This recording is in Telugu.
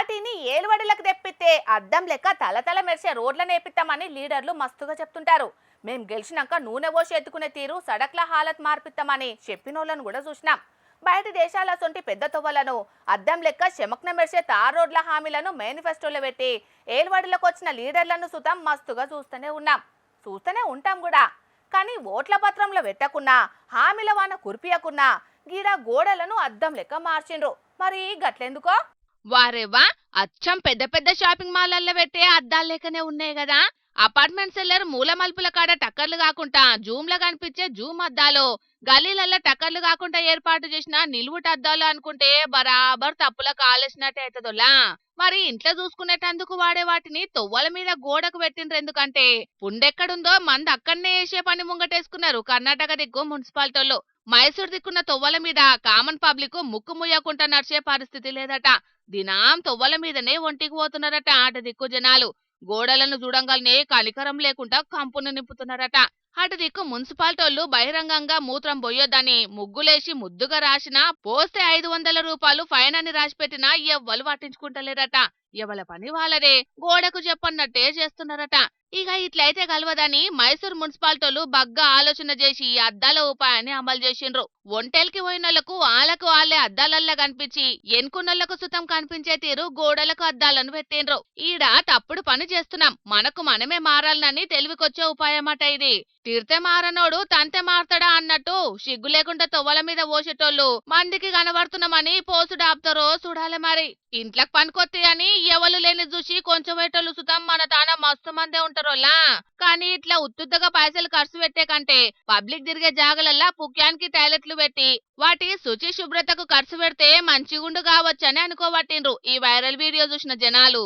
వాటిని ఏలువడిలకు తెప్పితే అద్దం లెక్క తలతల మెరిసే రోడ్లను ఏపిస్తామని లీడర్లు మస్తుగా చెప్తుంటారు. మేం గెలిచినాక నూనె పోసి ఎత్తుకునే తీరు సడక్ల హాలత్ మార్పిస్తామని చెప్పినోళ్ళను కూడా చూసినాం. బయటి దేశాల సొంటి పెద్ద తొవ్వలను అద్దం లెక్క చెమక్న మెరిసే తార్ రోడ్ల హామీలను మేనిఫెస్టోలో పెట్టి ఏలువడిలకు వచ్చిన లీడర్లను సుతం మస్తుగా చూస్తూనే ఉంటాం కూడా. కానీ ఓట్ల పత్రంలో పెట్టకున్నా హామీల వాన కురిపియకున్నా గీడ గోడలను అద్దం లెక్క మార్చిండ్రు. మరి గట్లెందుకో? వారేవా, అచ్చం పెద్ద పెద్ద షాపింగ్ మాల్లలో పెట్టే అద్దాలు లేకనే ఉన్నాయి కదా. అపార్ట్మెంట్ సెల్లర్ మూల మలుపుల కాడ టక్కర్లు కాకుండా జూమ్ లా కనిపించే జూమ్ అద్దాలు, గలీలల్లో టక్కర్లు కాకుండా ఏర్పాటు చేసిన నిలువుట అద్దాలు అనుకుంటే బరాబర్ తప్పుల కాలేసినట్టే అవుతుందోలా. మరి ఇంట్లో చూసుకునేటందుకు వాడే వాటిని తొవ్వల మీద గోడకు పెట్టిండ్రు ఎందుకంటే పుండెక్కడుందో మంది అక్కడనే వేసే పని ముంగటేసుకున్నారు కర్ణాటక దిక్కు మున్సిపాలిటీలు. మైసూర్ దిక్కున్న తొవ్వల మీద కామన్ పబ్లిక్ ముక్కు ముయ్యకుండా నడిచే పరిస్థితి లేదట. దినాం తొవ్వల మీదనే ఒంటికి పోతున్నారట అటు దిక్కు జనాలు. గోడలను చూడంగానే కనికరం లేకుండా కంపును నింపుతున్నారట. అటు దిక్కు మున్సిపాలిటోళ్లు బహిరంగంగా మూత్రం పోయొద్దని ముగ్గులేసి ముద్దుగా రాసినా పోస్తే 500 రూపాయలు ఫైన్ అని రాసిపెట్టినా ఎవ్వరు పట్టించుకుంటలేరట. ఎవల పని వాళ్ళదే గోడకు చెప్పన్నట్టే చేస్తున్నారట. ఇక ఇట్లయితే కలవదని మైసూర్ మున్సిపాలిటోళ్లు బగ్గా ఆలోచన చేసి ఈ అద్దాల ఉపాయాన్ని అమలు చేసిండ్రు. ఒంటెలకి పోయినోళ్లకు ఆళ్లకు ఆళ్లే అద్దాలల్లా కనిపించి ఎన్కున్నోళ్లకు సుతం కనిపించే తీరు గోడలకు అద్దాలను పెట్టిండ్రు. ఈడ తప్పుడు పని చేస్తున్నాం, మనకు మనమే మారాలని తెలివికొచ్చే ఉపాయమట ఇది. తిడితే మారనోడు తంతే మారతాడా అన్నట్టు సిగ్గు లేకుండా తొవ్వల మీద పోసేటోళ్లు మందికి కనబడుతున్నామని పోసుడు ఆపుతారో చూడాలి. మరి ఇంట్లోకి పనికొత్తాయి అని ఎవరు లేని చూసి కొంచెం వేటోళ్ళు సుతం మన తాన మస్తు మందే ఉంటారోలా. కానీ ఇట్లా ఉత్తుగా పైసలు ఖర్చు పెట్టే కంటే పబ్లిక్ తిరిగే జాగలల్లా పుక్యానికి టాయిలెట్లు పెట్టి వాటి శుచి శుభ్రతకు ఖర్చు పెడితే మంచిగుండు కావచ్చని అనుకోబట్టిండ్రు ఈ వైరల్ వీడియో చూసిన జనాలు.